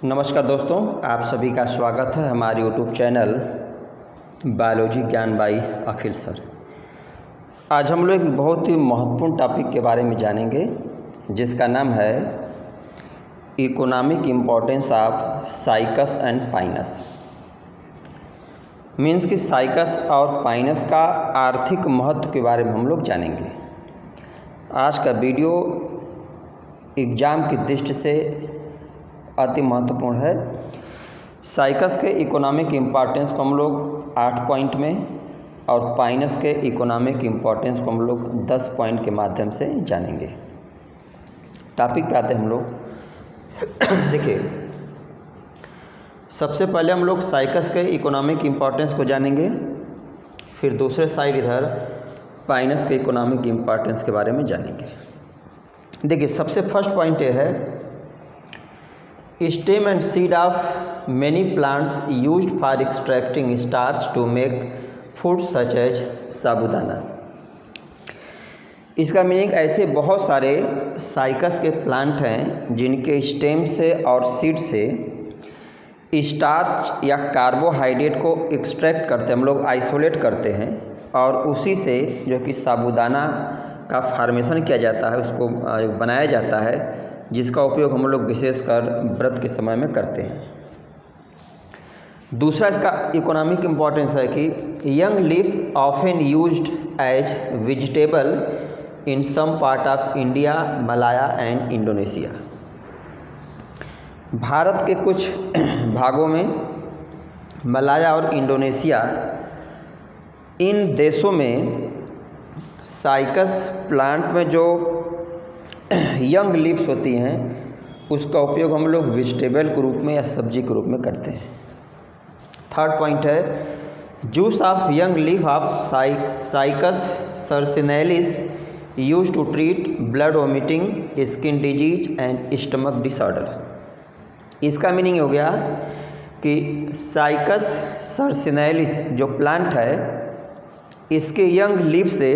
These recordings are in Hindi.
नमस्कार दोस्तों, आप सभी का स्वागत है हमारे यूट्यूब चैनल बायोलॉजी ज्ञान बाई अखिल सर। आज हम लोग एक बहुत ही महत्वपूर्ण टॉपिक के बारे में जानेंगे जिसका नाम है economic importance of cycas and Pinus. Means कि साइकस और पाइनस का आर्थिक महत्व के बारे में हम लोग जानेंगे। आज का वीडियो एग्ज़ाम की दृष्टि से अति महत्वपूर्ण है। साइकस के इकोनॉमिक इम्पोर्टेंस को हम लोग 8 पॉइंट में और पाइनस के इकोनॉमिक इम्पोर्टेंस को हम लोग 10 पॉइंट के माध्यम से जानेंगे। टॉपिक पे आते हैं हम लोग। देखिए, सबसे पहले हम लोग साइकस के इकोनॉमिक इम्पोर्टेंस को जानेंगे, फिर दूसरे साइड इधर पाइनस के इकोनॉमिक इम्पोर्टेंस के बारे में जानेंगे। देखिए, सबसे फर्स्ट पॉइंट ये है stem and seed of many plants used for extracting starch to make food such as साबूदाना। इसका मीनिंग ऐसे बहुत सारे साइकस के प्लांट हैं जिनके स्टेम से और सीड से स्टार्च या कार्बोहाइड्रेट को एक्सट्रैक्ट करते हैं, हम लोग आइसोलेट करते हैं और उसी से जो कि साबूदाना का फार्मेशन किया जाता है, उसको बनाया जाता है, जिसका उपयोग हम लोग विशेषकर व्रत के समय में करते हैं। दूसरा इसका इकोनॉमिक इम्पोर्टेंस है कि young leaves often used as vegetable in some part of India, Malaya and Indonesia. Bharat के कुछ भागों में, मलाया और इंडोनेशिया, इन देशों में साइकस प्लांट में जो यंग लीव्स होती हैं उसका उपयोग हम लोग वेजिटेबल के रूप में या सब्जी के रूप में करते हैं। थर्ड पॉइंट है juice of young leaf of cycas circinalis use to treat blood vomiting, skin disease and stomach disorder. इसका मीनिंग हो गया कि साइकस सर्सिनेलिस जो प्लांट है, इसके यंग लीफ से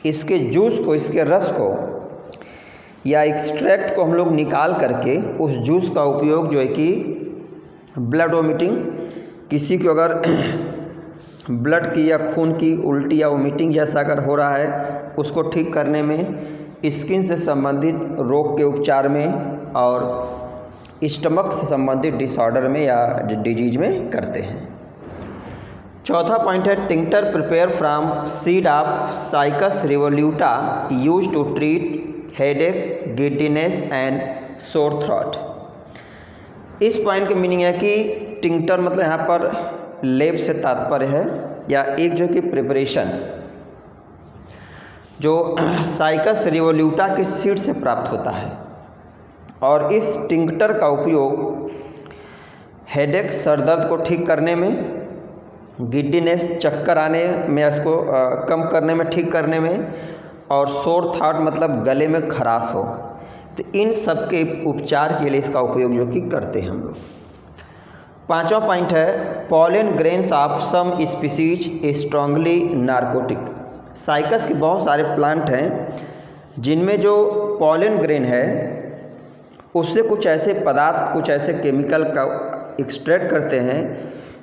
इसके जूस को, इसके रस को या एक्सट्रैक्ट को हम लोग निकाल करके उस जूस का उपयोग जो है कि ब्लड वोमिटिंग, किसी को अगर ब्लड की या खून की उल्टी या वोमिटिंग जैसा अगर हो रहा है उसको ठीक करने में, स्किन से संबंधित रोग के उपचार में और स्टमक से संबंधित डिसऑर्डर में या डिजीज में करते हैं। चौथा पॉइंट है tincture prepare from seed of cycas revoluta use to treat headache, giddiness and sore throat. इस पॉइंट की मीनिंग है कि टिंक्टर मतलब यहाँ पर लेप से तात्पर्य है या एक जो कि प्रिपरेशन जो साइकस रिवोल्यूटा के सीड से प्राप्त होता है, और इस टिंक्टर का उपयोग हेडेक, सर दर्द को ठीक करने में, गिड्डीनेस, चक्कर आने में, इसको कम करने में, ठीक करने में, और सोर थ्रोट मतलब गले में खराश हो, तो इन सब के उपचार के लिए इसका उपयोग जो कि करते हैं हम लोग। पांचवा पॉइंट है pollen grains of some species strongly narcotic. Cycas के बहुत सारे प्लांट हैं जिनमें जो पॉलन ग्रेन है उससे कुछ ऐसे पदार्थ, कुछ ऐसे केमिकल का एक्सट्रैक्ट करते हैं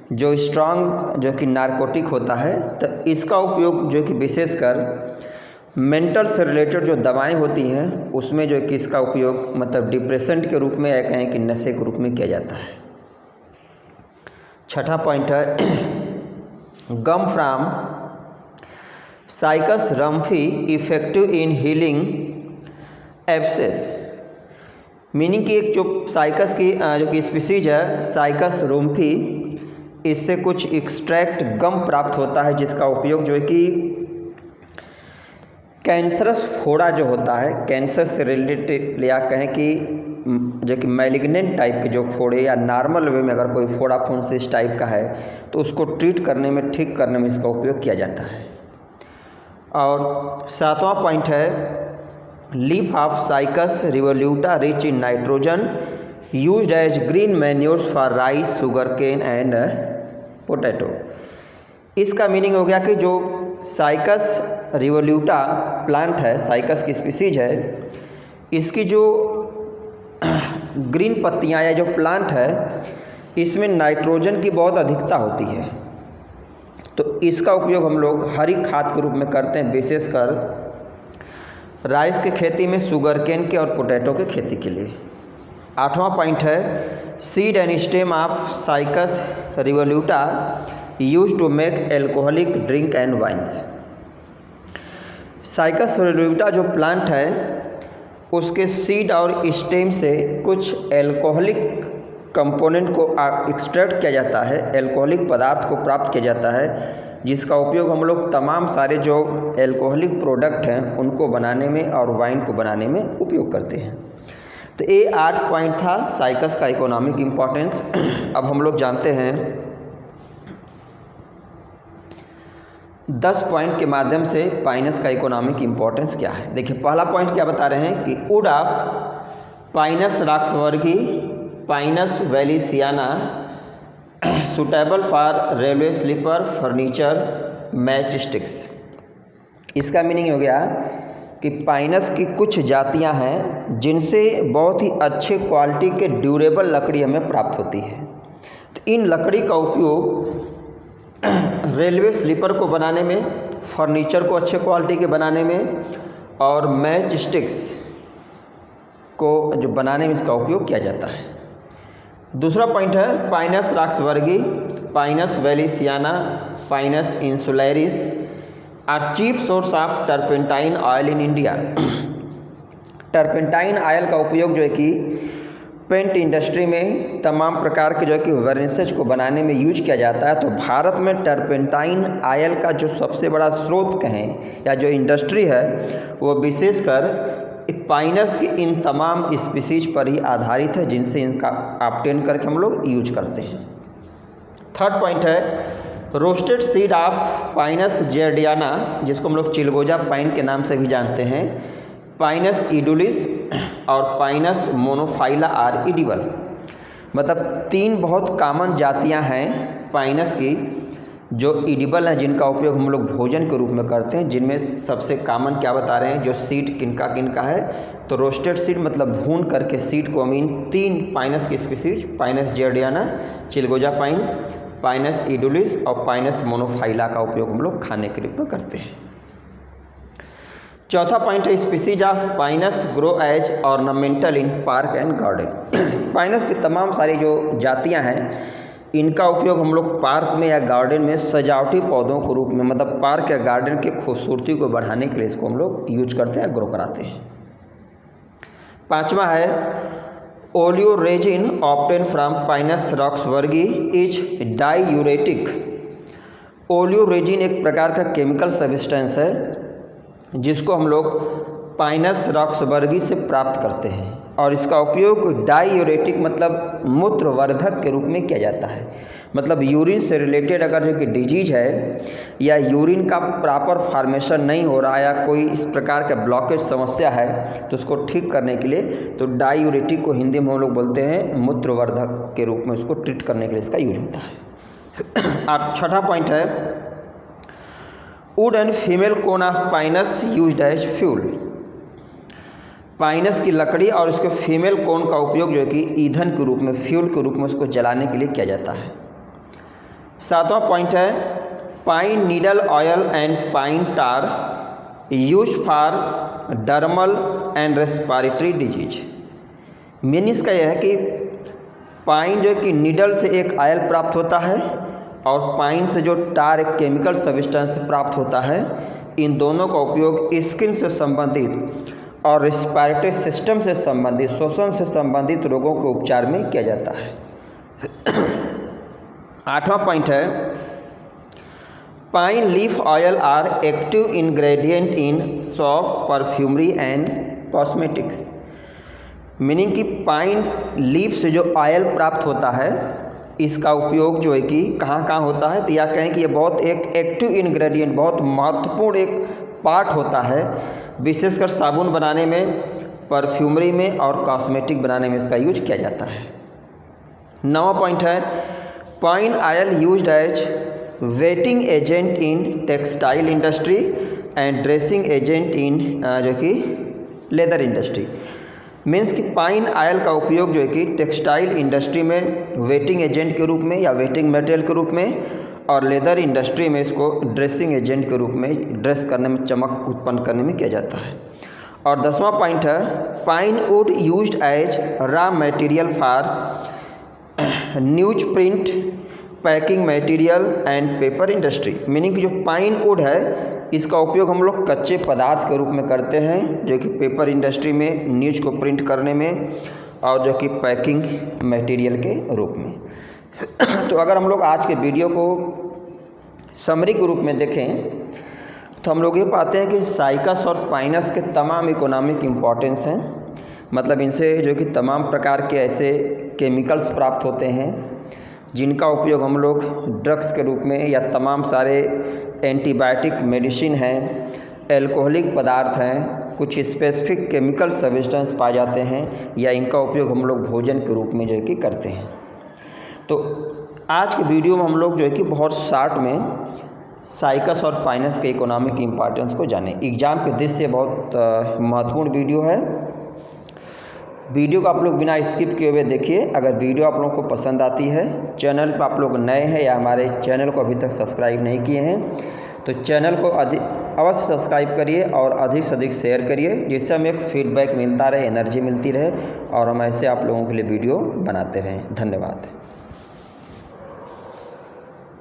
जो स्ट्रांग, जो कि नार्कोटिक होता है। तो इसका उपयोग जो कि विशेषकर मेंटल से रिलेटेड जो दवाएं होती हैं उसमें जो कि इसका उपयोग मतलब डिप्रेसेंट के रूप में या कहें कि नशे के रूप में किया जाता है। छठा पॉइंट है gum from cycas rumphii effective in healing abscess. Meaning कि एक जो साइकस की जो कि स्पीसीज है साइकस रम्फी, इससे कुछ एक्सट्रैक्ट गम प्राप्त होता है जिसका उपयोग जो है कि कैंसरस फोड़ा जो होता है, कैंसर से रिलेटेड या कहें कि जो कि मैलिग्नेंट टाइप के जो फोड़े या नॉर्मल वे में अगर कोई फोड़ा फुंसी इस टाइप का है तो उसको ट्रीट करने में, ठीक करने में इसका उपयोग किया जाता है। और सातवां पॉइंट है leaf of cycas revoluta rich in nitrogen used as green manures for rice, sugar cane and potato. इसका मीनिंग हो गया कि जो साइकस रिवोल्यूटा प्लांट है, साइकस की स्पीसीज है, इसकी जो ग्रीन पत्तियाँ या जो प्लांट है इसमें नाइट्रोजन की बहुत अधिकता होती है, तो इसका उपयोग हम लोग हरी खाद के रूप में करते हैं, विशेषकर राइस की खेती में, शुगरकेन के और पोटैटो के खेती के लिए। 8वां पॉइंट है seed and stem of cycas revoluta use to make alcoholic drink and wines. Cycas revoluta जो प्लांट है उसके सीड और स्टेम से कुछ एल्कोहलिक कंपोनेंट को एक्सट्रैक्ट किया जाता है, एल्कोहलिक पदार्थ को प्राप्त किया जाता है, जिसका उपयोग हम लोग तमाम सारे जो एल्कोहलिक प्रोडक्ट हैं उनको बनाने में और वाइन को बनाने में उपयोग करते हैं। तो ये 8 पॉइंट था साइकस का इकोनॉमिक इम्पोर्टेंस। अब हम लोग जानते हैं 10 पॉइंट के माध्यम से पाइनस का इकोनॉमिक इम्पोर्टेंस क्या है। देखिए पहला पॉइंट क्या बता रहे हैं कि wood of pinus roxburghii pinus wallichiana suitable for railway sleeper furniture matchsticks. इसका मीनिंग हो गया कि पाइनस की कुछ जातियां हैं जिनसे बहुत ही अच्छे क्वालिटी के ड्यूरेबल लकड़ी हमें प्राप्त होती है। तो इन लकड़ी का उपयोग रेलवे स्लीपर को बनाने में, फर्नीचर को अच्छे क्वालिटी के बनाने में और मैच स्टिक्स को जो बनाने में इसका उपयोग किया जाता है। दूसरा पॉइंट है pinus roxburghii pinus wallichiana pinus insularis are cheap source of turpentine oil in India. Turpentine oil का उपयोग जो है कि पेंट इंडस्ट्री में तमाम प्रकार के जो है कि वर्निशेज को बनाने में यूज किया जाता है। तो भारत में टर्पेंटाइन ऑयल का जो सबसे बड़ा स्रोत कहें या जो इंडस्ट्री है वो विशेषकर पाइनस की इन तमाम स्पीसीज पर ही आधारित है, जिनसे इनका ऑब्टेन करके हम लोग यूज करते हैं। थर्ड पॉइंट है रोस्टेड सीड ऑफ पाइनस जेर्डियाना, जिसको हम लोग चिलगोजा पाइन के नाम से भी जानते हैं, पाइनस इडुलिस और पाइनस मोनोफाइला आर इडिबल। मतलब 3 बहुत कॉमन जातियां हैं पाइनस की जो इडिबल हैं, जिनका उपयोग हम लोग भोजन के रूप में करते हैं। जिनमें सबसे कॉमन क्या बता रहे हैं, जो सीड किनका किनका है, तो रोस्टेड सीड मतलब भून करके सीड को हम इन 3 पाइनस की स्पीसीज पाइनस जेर्डियाना, चिलगोजा पाइन, पाइनस इडुलिस और पाइनस मोनोफाइला का उपयोग हम लोग खाने के रूप में करते हैं। चौथा पॉइंट है species of Pinus grow as ornamental in park and garden. Pinus की तमाम सारी जो जातियां हैं इनका उपयोग हम लोग पार्क में या गार्डन में सजावटी पौधों के रूप में, मतलब पार्क या गार्डन की खूबसूरती को बढ़ाने के लिए इसको हम लोग यूज करते हैं, ग्रो कराते हैं। 5वां है oleoresin obtain from Pinus roxburghii is diuretic. Oleoresin एक प्रकार का केमिकल सब्सटेंस है जिसको हम लोग पाइनस रॉक्सबर्गी से प्राप्त करते हैं और इसका उपयोग डाईयूरेटिक मतलब मूत्रवर्धक के रूप में किया जाता है। मतलब यूरिन से रिलेटेड अगर जो कि डिजीज है या यूरिन का प्रॉपर फॉर्मेशन नहीं हो रहा या कोई इस प्रकार का ब्लॉकेज समस्या है तो उसको ठीक करने के लिए तो डाईयूरेटिक को हिंदी में हम लोग बोलते हैं मूत्रवर्धक के रूप में, उसको ट्रीट करने के लिए इसका यूज होता है। अब छठा पॉइंट है wood and female cone of Pinus used as fuel. Pinus की लकड़ी और उसके फीमेल कोन का उपयोग जो है कि ईंधन के रूप में, फ्यूल के रूप में उसको जलाने के लिए किया जाता है। 7वां पॉइंट है pine needle oil and pine tar use for dermal and respiratory disease. Meaning इसका यह है कि पाइन जो है कि नीडल से एक ऑयल प्राप्त होता है और पाइन से जो टार एक केमिकल सब्सटेंस प्राप्त होता है। इन दोनों का उपयोग स्किन से संबंधित और रेस्पिरेटरी सिस्टम से संबंधित, श्वसन से संबंधित रोगों के उपचार में किया जाता है। 8वां पॉइंट है pine leaf oil are active ingredient in soap perfumery and cosmetics. Meaning कि पाइन लीफ से जो ऑयल प्राप्त होता है इसका उपयोग जो है कि कहाँ कहाँ होता है, तो या कहें कि ये बहुत एक एक्टिव इंग्रेडिएंट, बहुत महत्वपूर्ण एक पार्ट होता है, विशेषकर साबुन बनाने में, परफ्यूमरी में और कॉस्मेटिक बनाने में इसका यूज किया जाता है। 9वां पॉइंट है pine oil used as wetting agent in textile industry and dressing agent in जो कि लेदर इंडस्ट्री। मीन्स कि पाइन ऑयल का उपयोग जो है कि टेक्सटाइल इंडस्ट्री में वेटिंग एजेंट के रूप में या वेटिंग मटेरियल के रूप में, और लेदर इंडस्ट्री में इसको ड्रेसिंग एजेंट के रूप में ड्रेस करने में, चमक उत्पन्न करने में किया जाता है। और 10वां पॉइंट है pine wood used as raw material for news print, packing material and paper industry. Meaning कि जो पाइन वुड है इसका उपयोग हम लोग कच्चे पदार्थ के रूप में करते हैं, जो कि पेपर इंडस्ट्री में न्यूज को प्रिंट करने में, और जो कि पैकिंग मटेरियल के रूप में। तो अगर हम लोग आज के वीडियो को समरी के रूप में देखें तो हम लोग ये पाते हैं कि साइकस और पाइनस के तमाम इकोनॉमिक इम्पोर्टेंस हैं। मतलब इनसे जो कि तमाम प्रकार के ऐसे केमिकल्स प्राप्त होते हैं जिनका उपयोग हम लोग ड्रग्स के रूप में, या तमाम सारे एंटीबायोटिक मेडिसिन हैं, एल्कोहलिक पदार्थ हैं, कुछ स्पेसिफिक केमिकल सब्सटेंस पाए जाते हैं, या इनका उपयोग हम लोग भोजन के रूप में जो है कि करते हैं। तो आज के वीडियो में हम लोग जो है कि बहुत शॉर्ट में साइकस और पाइनस के इकोनॉमिक इम्पोर्टेंस को जाने। एग्ज़ाम के दृष्टि से बहुत महत्वपूर्ण वीडियो है। वीडियो को आप लोग बिना स्किप किए हुए देखिए। अगर वीडियो आप लोगों को पसंद आती है, चैनल पर आप लोग नए हैं या हमारे चैनल को अभी तक सब्सक्राइब नहीं किए हैं, तो चैनल को अवश्य सब्सक्राइब करिए और अधिक से अधिक शेयर करिए, जिससे हमें एक फीडबैक मिलता रहे, एनर्जी मिलती रहे, और हम ऐसे आप लोगों के लिए वीडियो बनाते रहें। धन्यवाद।